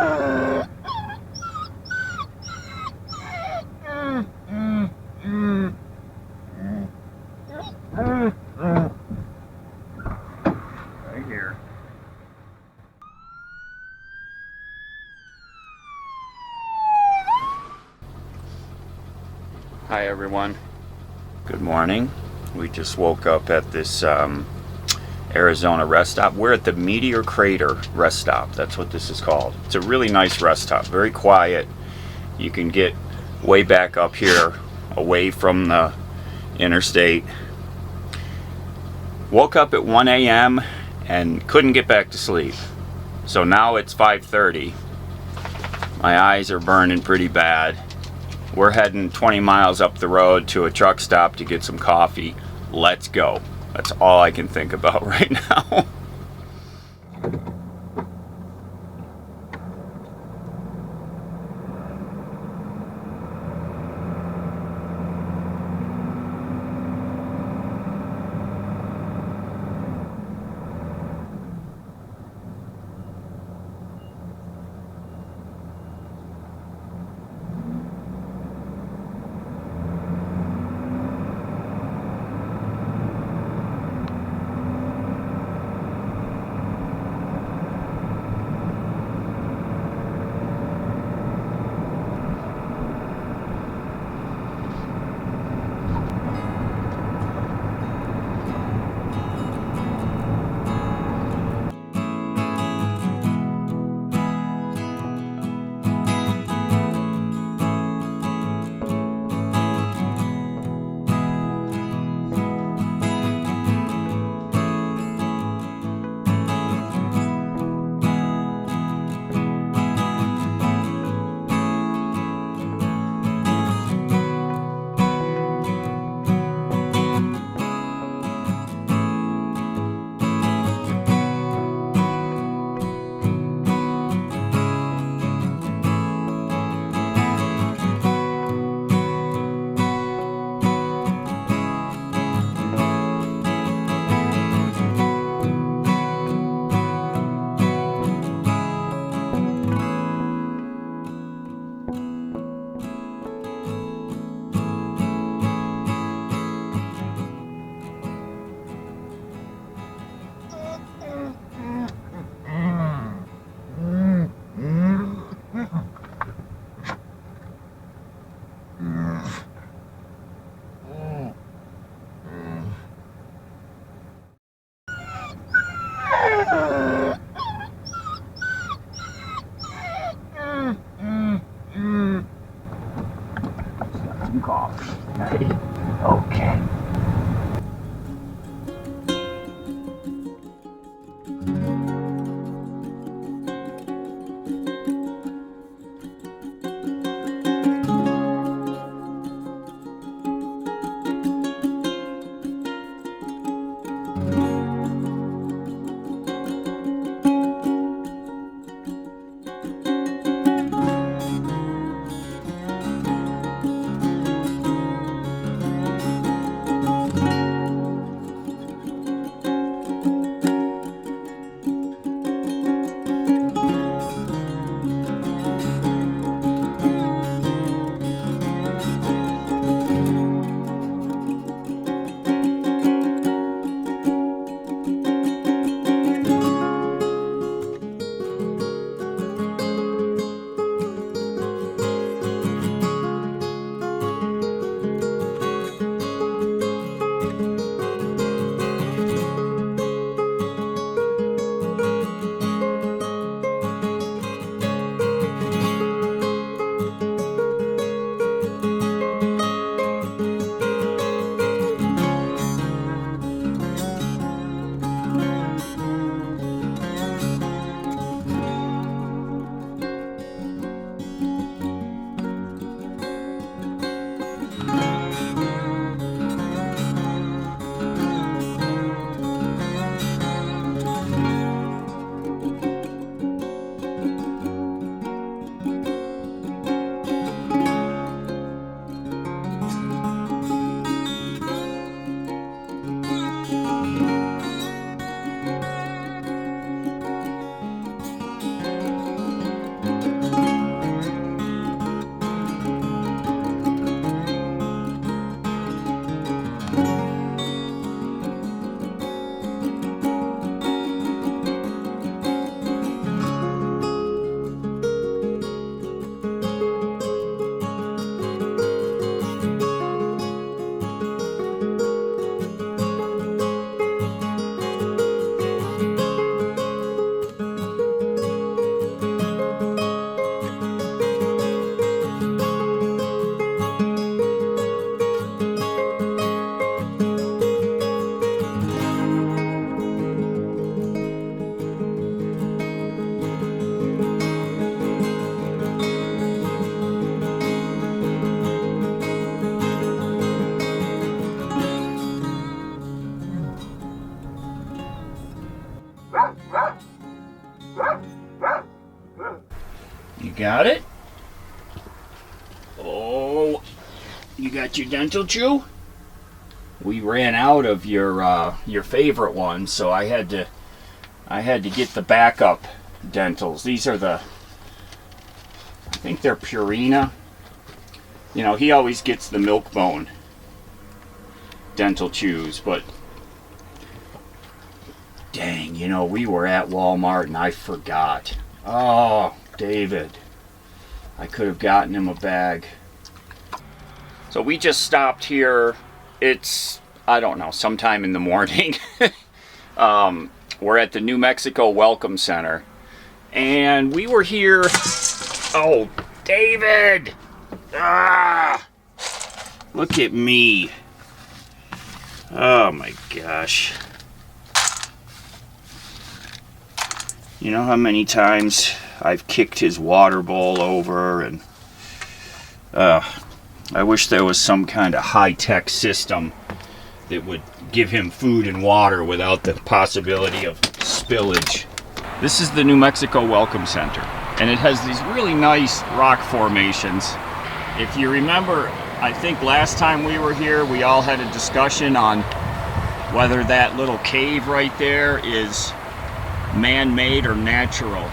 Right here. Hi everyone. Good morning. We just woke up at this Arizona rest stop. We're at the Meteor Crater rest stop. That's what this is called. It's a really nice rest stop. Very quiet. You can get way back up here, away from the interstate. Woke up at 1 a.m. and couldn't get back to sleep. So now it's 5:30. My eyes are burning pretty bad. We're heading 20 miles up the road to a truck stop to get some coffee. Let's go. That's all I can think about right now. Some coffee. Okay. You got it? Oh, you got your dental chew? We ran out of your favorite one, so I had to get the backup dentals. These are the, I think they're Purina. You know, he always gets the milk bone dental chews, but dang, you know, we were at Walmart and I forgot. Oh, David, I could have gotten him a bag. So we just stopped here. It's, I don't know, sometime in the morning. We're at the New Mexico Welcome Center. And we were here. Oh, David! Ah! Look at me. Oh my gosh. You know how many times I've kicked his water bowl over, and I wish there was some kind of high-tech system that would give him food and water without the possibility of spillage. This is the New Mexico Welcome Center, and it has these really nice rock formations. If you remember, I think last time we were here, we all had a discussion on whether that little cave right there is man-made or natural.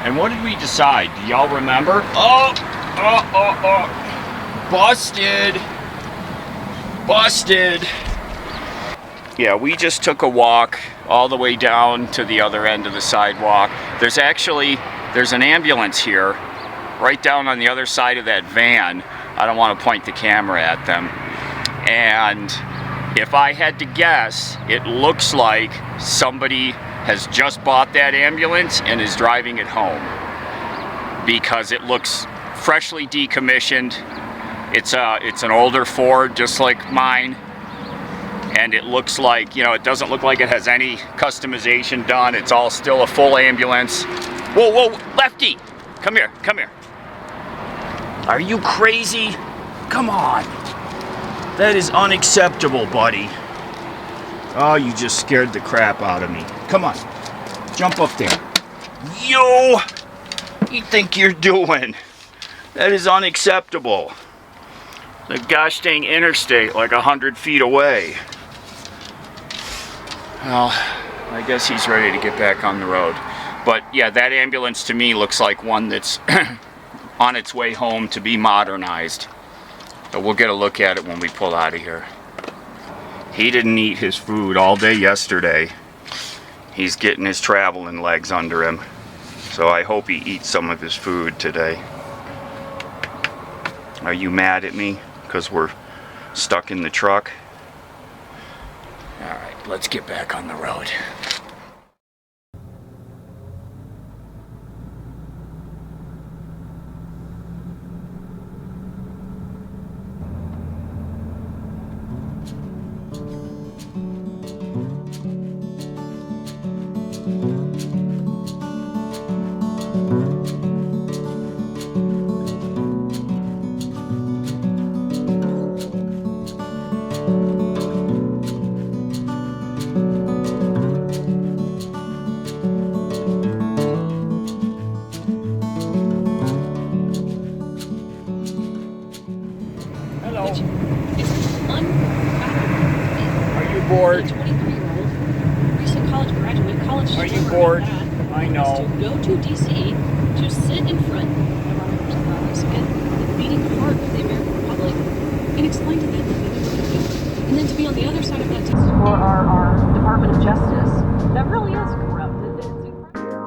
And what did we decide? Do y'all remember? Oh! Busted! Busted! Yeah, we just took a walk all the way down to the other end of the sidewalk. There's an ambulance here, right down on the other side of that van. I don't want to point the camera at them. And if I had to guess, it looks like somebody has just bought that ambulance and is driving it home, because it looks freshly decommissioned. It's an older Ford, just like mine, and it looks like, you know, it doesn't look like it has any customization done. It's all still a full ambulance. Whoa, whoa, Lefty, come here, come here. Are you crazy? Come on. That is unacceptable, buddy. Oh, you just scared the crap out of me. Come on, jump up there. Yo, what do you think you're doing? That is unacceptable. The gosh dang interstate, like 100 feet away. Well, I guess he's ready to get back on the road. But yeah, that ambulance to me looks like one that's on its way home to be modernized. But we'll get a look at it when we pull out of here. He didn't eat his food all day yesterday. He's getting his traveling legs under him. So I hope he eats some of his food today. Are you mad at me because we're stuck in the truck? All right, let's get back on the road. Bored. 23-year-old recent college graduate, college Are you bored? I know. To go to DC to sit in front of our members of Congress and the beating heart of the American Republic and explain to them what we need to do. And then to be on the other side of that for our Department of Justice that really is corrupt. It's incredible.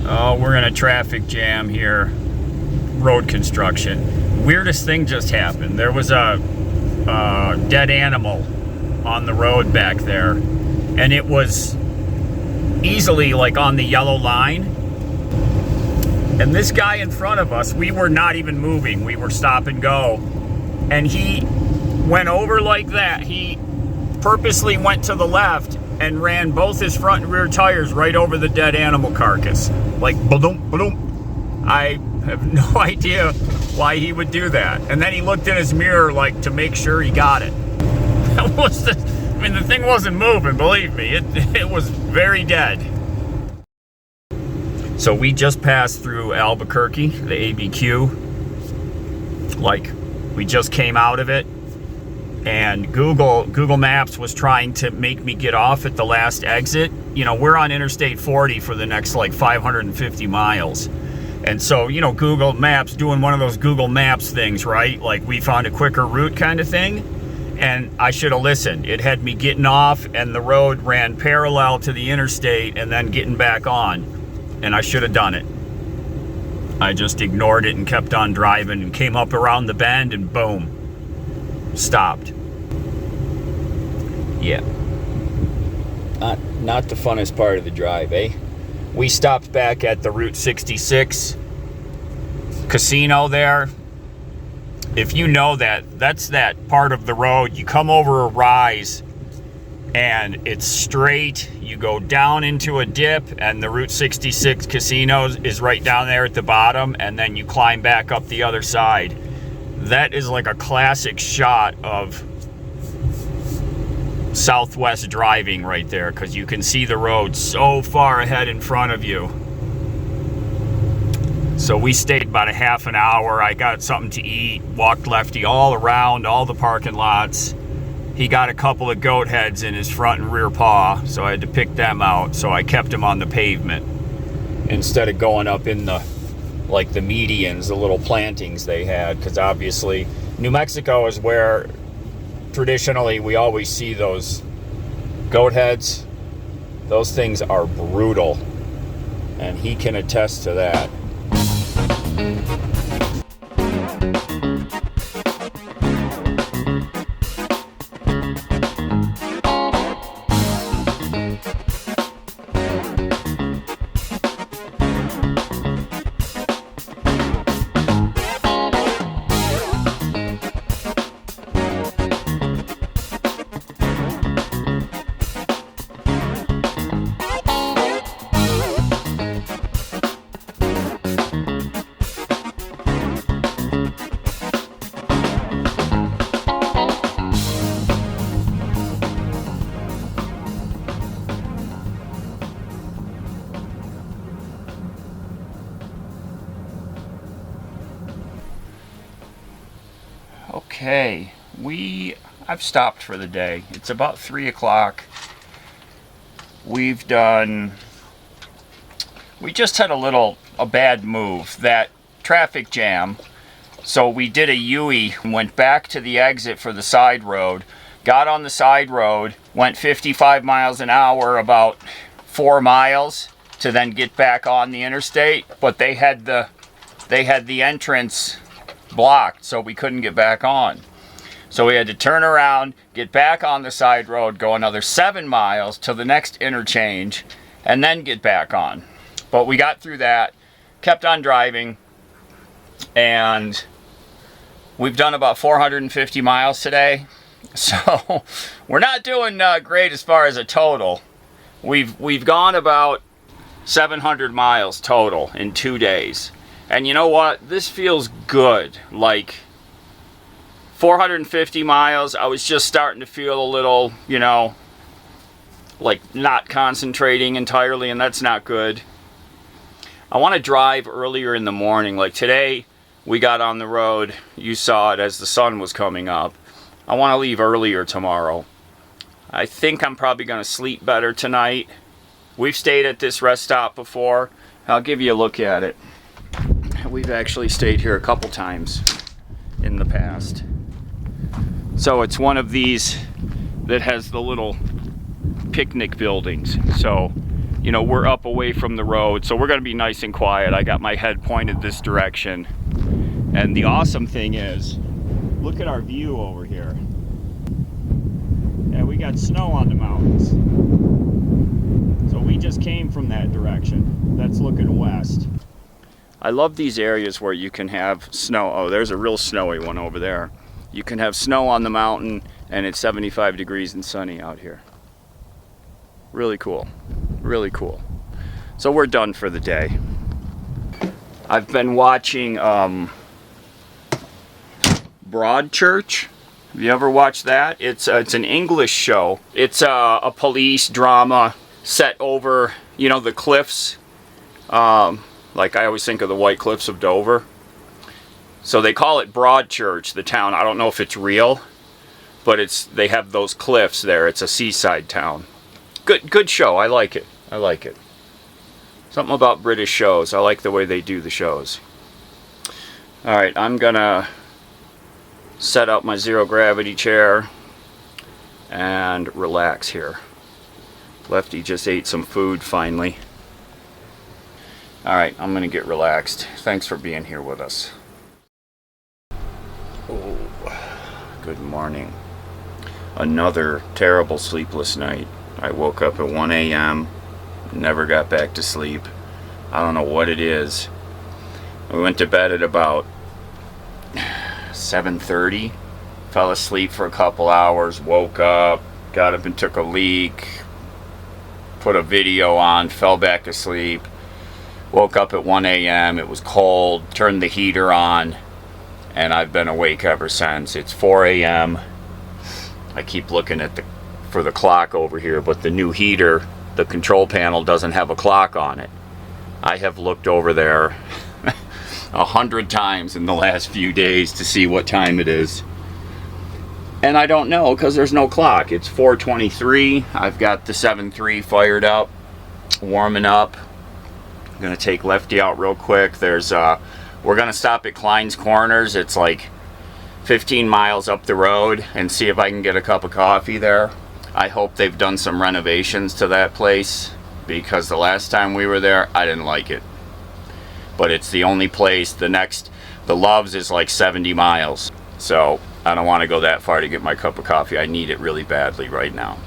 Oh, we're in a traffic jam here. Road construction. Weirdest thing just happened. There was a dead animal on the road back there, and it was easily like on the yellow line. And this guy in front of us, we were not even moving. We were stop and go. And he went over like that. He purposely went to the left and ran both his front and rear tires right over the dead animal carcass. Like, ba-dum, ba-dum. I have no idea why he would do that. And then he looked in his mirror like to make sure he got it. That was I mean, the thing wasn't moving, believe me. It was very dead. So we just passed through Albuquerque, the ABQ. Like, we just came out of it. And Google Maps was trying to make me get off at the last exit. You know, we're on Interstate 40 for the next like 550 miles. And so, you know, Google Maps doing one of those Google Maps things, right? Like, we found a quicker route kind of thing. And I should have listened. It had me getting off and the road ran parallel to the interstate and then getting back on. And I should have done it. I just ignored it and kept on driving and came up around the bend and boom. Stopped. Yeah. Not the funnest part of the drive, eh? We stopped back at the Route 66 casino there. If you know that, that's that part of the road. You come over a rise and it's straight. You go down into a dip and the Route 66 casino is right down there at the bottom, and then you climb back up the other side. That is like a classic shot of Southwest driving right there, because you can see the road so far ahead in front of you. So we stayed about a half an hour. I got something to eat, walked lefty all around all the parking lots. He got a couple of goat heads in his front and rear paw, so I had to pick them out. So I kept him on the pavement instead of going up in the like the medians, the little plantings they had, because obviously New Mexico is where traditionally we always see those goat heads. Those things are brutal, and he can attest to that. Okay, I've stopped for the day. It's about 3 o'clock. We just had a bad move, that traffic jam. So we did a U-turn, went back to the exit for the side road, got on the side road, went 55 miles an hour about 4 miles to then get back on the interstate, but they had the entrance blocked, so we couldn't get back on. So we had to turn around, get back on the side road, go another 7 miles to the next interchange, and then get back on. But we got through that, kept on driving, and we've done about 450 miles today. So we're not doing great as far as a total. We've gone about 700 miles total in 2 days. And you know what? This feels good. Like 450 miles, I was just starting to feel a little, you know, like not concentrating entirely, and that's not good. I want to drive earlier in the morning. Like today, we got on the road. You saw it as the sun was coming up. I want to leave earlier tomorrow. I think I'm probably going to sleep better tonight. We've stayed at this rest stop before. I'll give you a look at it. We've actually stayed here a couple times in the past. So it's one of these that has the little picnic buildings. So you know, we're up away from the road, so we're gonna be nice and quiet. I got my head pointed this direction. And the awesome thing is, look at our view over here. Yeah, we got snow on the mountains. So we just came from that direction. That's looking west. I love these areas where you can have snow. Oh, there's a real snowy one over there. You can have snow on the mountain and it's 75 degrees and sunny out here. Really cool, really cool. So we're done for the day. I've been watching Broadchurch. Have you ever watched that? It's an English show. It's a police drama set over, you know, the cliffs. Like I always think of the White Cliffs of Dover. So they call it Broadchurch, the town. I don't know if it's real, but they have those cliffs there. It's a seaside town. Good show. I like it. I like it. Something about British shows. I like the way they do the shows. All right, I'm gonna set up my zero gravity chair and relax here. Lefty just ate some food finally. All right, I'm gonna get relaxed. Thanks for being here with us. Oh, good morning. Another terrible sleepless night. I woke up at 1 a.m. Never got back to sleep. I don't know what it is. We went to bed at about 7:30. Fell asleep for a couple hours. Woke up. Got up and took a leak. Put a video on. Fell back asleep. Woke up at 1 a.m. It was cold. Turned the heater on. And I've been awake ever since. It's 4 a.m. I keep looking at for the clock over here, but the new heater, the control panel doesn't have a clock on it. I have looked over there 100 times in the last few days to see what time it is. And I don't know because there's no clock. It's 4:23. I've got the 7.3 fired up, warming up. I'm gonna take Lefty out real quick. We're gonna stop at Klein's Corners. It's like 15 miles up the road and see if I can get a cup of coffee there. I hope they've done some renovations to that place because the last time we were there, I didn't like it. But it's the only place. The Love's is like 70 miles. So I don't want to go that far to get my cup of coffee. I need it really badly right now.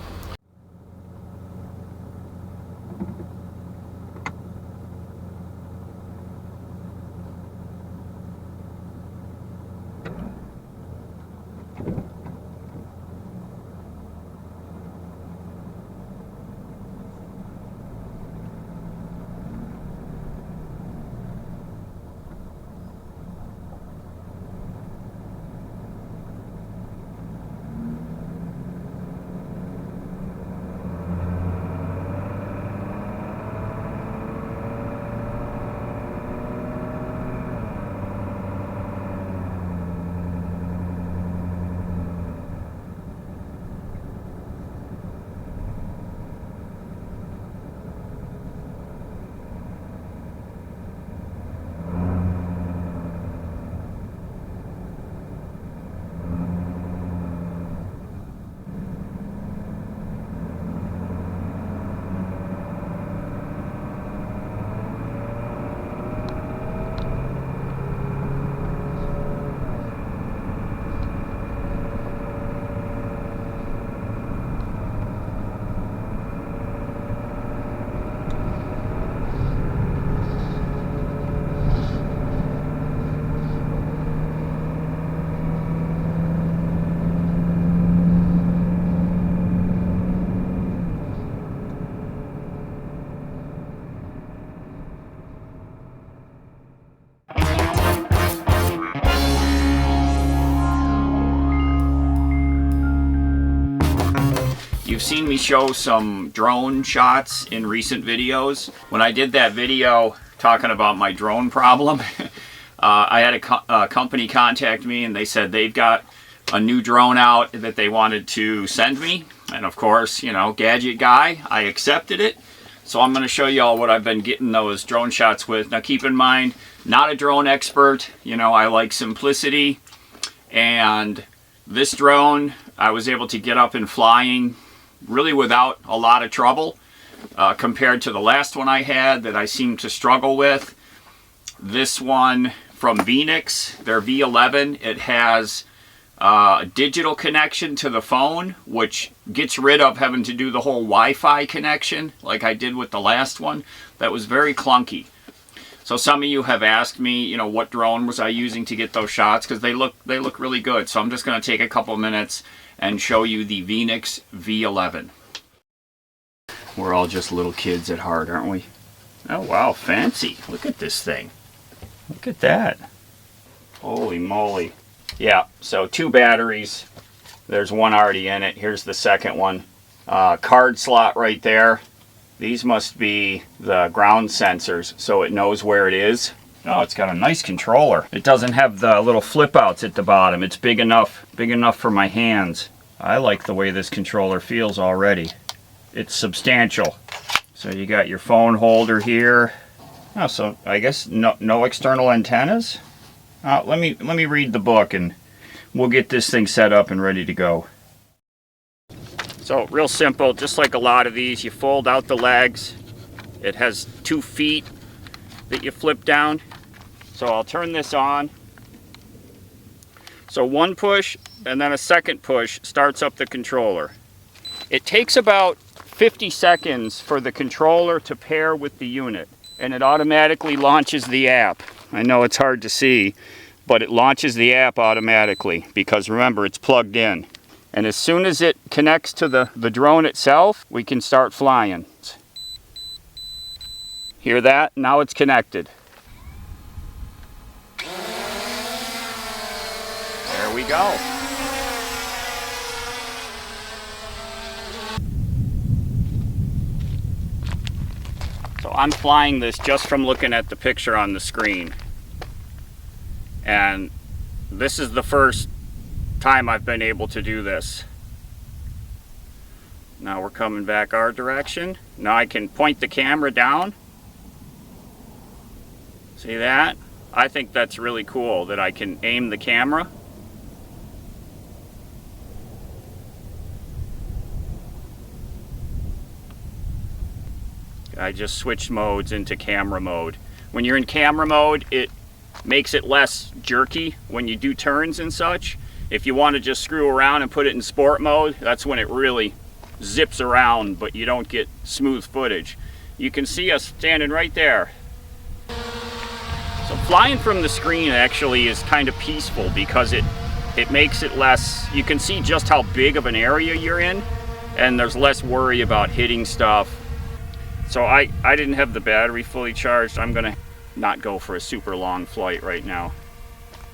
You've seen me show some drone shots in recent videos. When I did that video talking about my drone problem, I had a company contact me and they said they've got a new drone out that they wanted to send me. And of course, you know, gadget guy, I accepted it. So I'm going to show you all what I've been getting those drone shots with. Now keep in mind, not a drone expert. You know, I like simplicity. And this drone, I was able to get up and flying really without a lot of trouble. compared to the last one I had that I seemed to struggle with. This one from Veeniix, their V11, it has a digital connection to the phone, which gets rid of having to do the whole Wi-Fi connection like I did with the last one. That was very clunky. So some of you have asked me, you know, what drone was I using to get those shots, because they look really good. So I'm just going to take a couple minutes and show you the Veeniix V11. We're all just little kids at heart, aren't we? Oh wow, fancy. Look at this thing. Look at that. Holy moly. Yeah, so 2 batteries. There's one already in it. Here's the second one. Card slot right there. These must be the ground sensors, so it knows where it is. Oh, it's got a nice controller. It doesn't have the little flip outs at the bottom. It's big enough for my hands. I like the way this controller feels already. It's substantial. So you got your phone holder here. Oh, so I guess no external antennas. Let me read the book and we'll get this thing set up and ready to go. So real simple, just like a lot of these, you fold out the legs. It has 2 feet that you flip down. So I'll turn this on. So 1 push and then a second push starts up the controller. It takes about 50 seconds for the controller to pair with the unit, and it automatically launches the app. I know it's hard to see, but it launches the app automatically because remember, it's plugged in. And as soon as it connects to the drone itself, we can start flying. Hear that? Now it's connected. There we go. So I'm flying this just from looking at the picture on the screen. And this is the first time I've been able to do this. Now we're coming back our direction. Now I can point the camera down. See that? I think that's really cool that I can aim the camera. I just switched modes into camera mode. When you're in camera mode, it makes it less jerky when you do turns and such. If you want to just screw around and put it in sport mode, that's when it really zips around, but you don't get smooth footage. You can see us standing right there. So flying from the screen actually is kind of peaceful because it makes it less, you can see just how big of an area you're in, and there's less worry about hitting stuff. So I didn't have the battery fully charged. I'm gonna not go for a super long flight right now.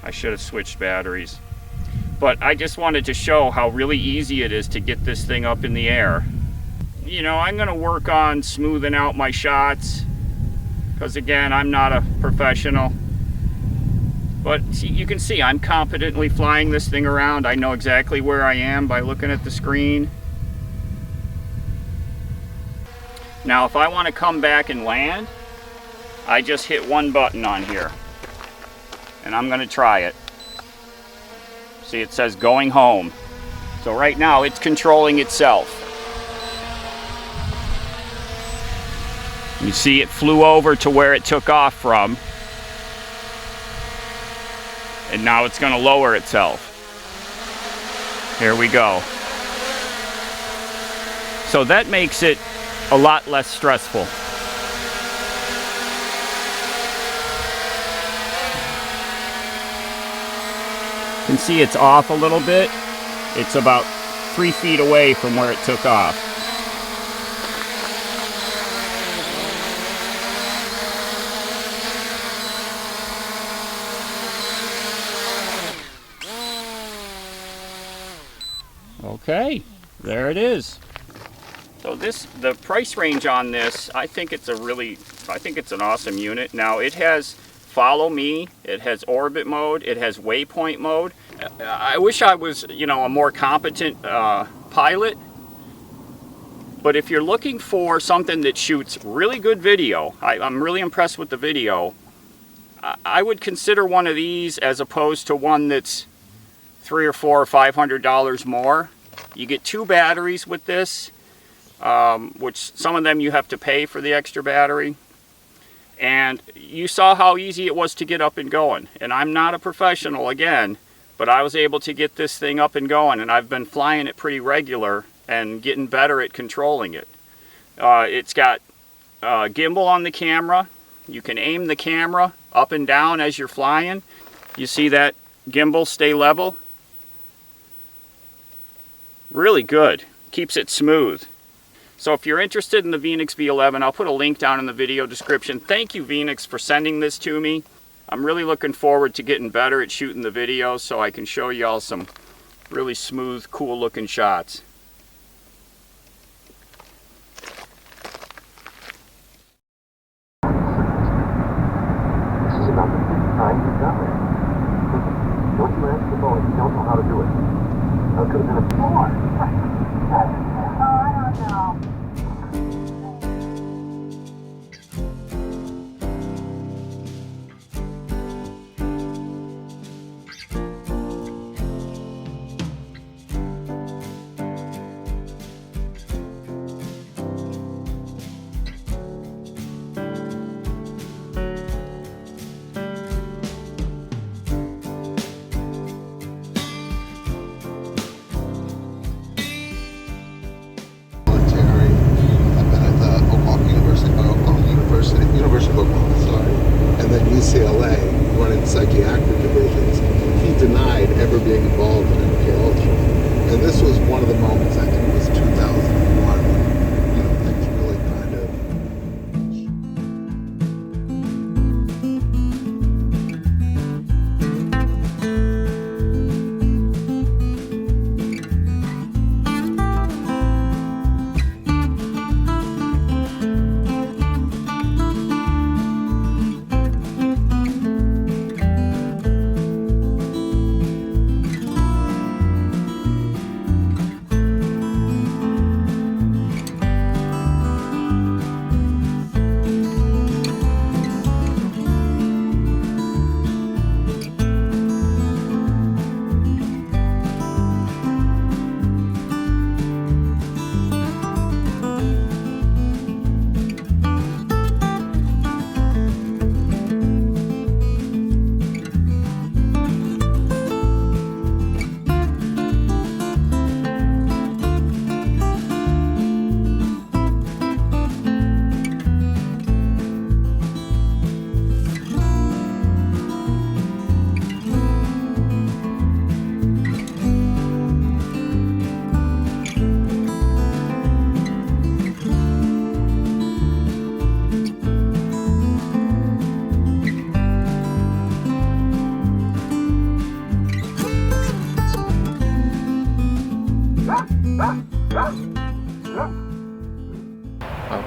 I should have switched batteries. But I just wanted to show how really easy it is to get this thing up in the air. You know, I'm gonna work on smoothing out my shots because again, I'm not a professional. But see, you can see I'm competently flying this thing around. I know exactly where I am by looking at the screen. Now, if I want to come back and land, I just hit 1 button on here. And I'm going to try it. See, it says going home. So right now, it's controlling itself. You see it flew over to where it took off from. And now it's going to lower itself. Here we go. So that makes it a lot less stressful. You can see it's off a little bit. It's about 3 feet away from where it took off. Okay, there it is. So the price range on this, I think it's an awesome unit. Now it has follow me, it has orbit mode, it has waypoint mode. I wish I was, you know, a more competent pilot. But if you're looking for something that shoots really good video, I'm really impressed with the video. I would consider one of these as opposed to one that's $300 or $400 or $500 more. You get 2 batteries with this. which some of them you have to pay for the extra battery. And you saw how easy it was to get up and going. And I'm not a professional again, but I was able to get this thing up and going, and I've been flying it pretty regular and getting better at controlling it. It's got gimbal on the camera. You can aim the camera up and down as you're flying. You see that gimbal stay level? Really good. Keeps it smooth. So if you're interested in the Veeniix V11, I'll put a link down in the video description. Thank you, Veeniix, for sending this to me. I'm really looking forward to getting better at shooting the videos so I can show y'all some really smooth, cool looking shots. This is about the fifth time you've done that. Don't you answer the phone if you don't know how to do it. How could have been a four? Oh, I don't know. University of Oklahoma, sorry, and then UCLA, running psychiatric divisions. He denied ever being involved in MK Ultra, and this was one of the moments. I think it was 2001. When, things really kind of.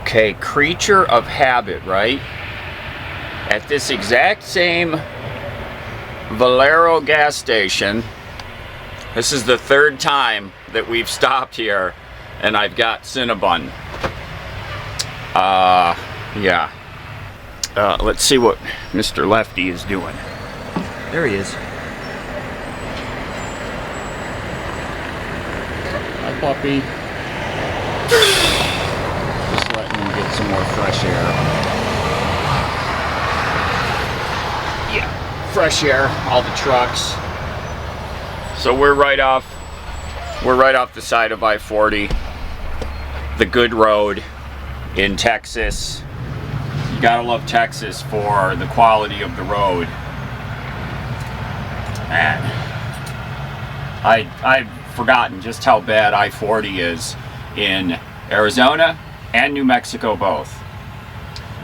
Okay, creature of habit, right? At this exact same Valero gas station, this is the third time that we've stopped here and I've got Cinnabon. Yeah. Let's see what Mr. Lefty is doing. There he is. Hi, puppy. Just letting him get some more fresh air. Yeah, fresh air, all the trucks. So we're right off the side of I-40, the good road in Texas. You gotta love Texas for the quality of the road. Man, I've forgotten just how bad I-40 is in Arizona and New Mexico both.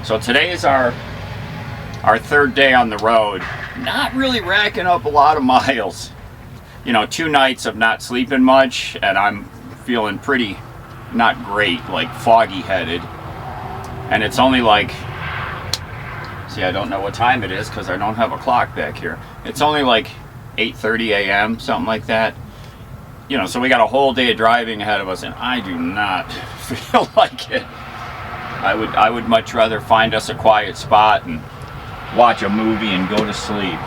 So today is our third day on the road. Not really racking up a lot of miles. You know, 2 nights of not sleeping much, and I'm feeling pretty not great, like foggy headed. And it's only like, see, I don't know what time it is because I don't have a clock back here. It's only like 8:30 a.m., something like that. You know, so we got a whole day of driving ahead of us, and I do not feel like it. I would much rather find us a quiet spot and watch a movie and go to sleep.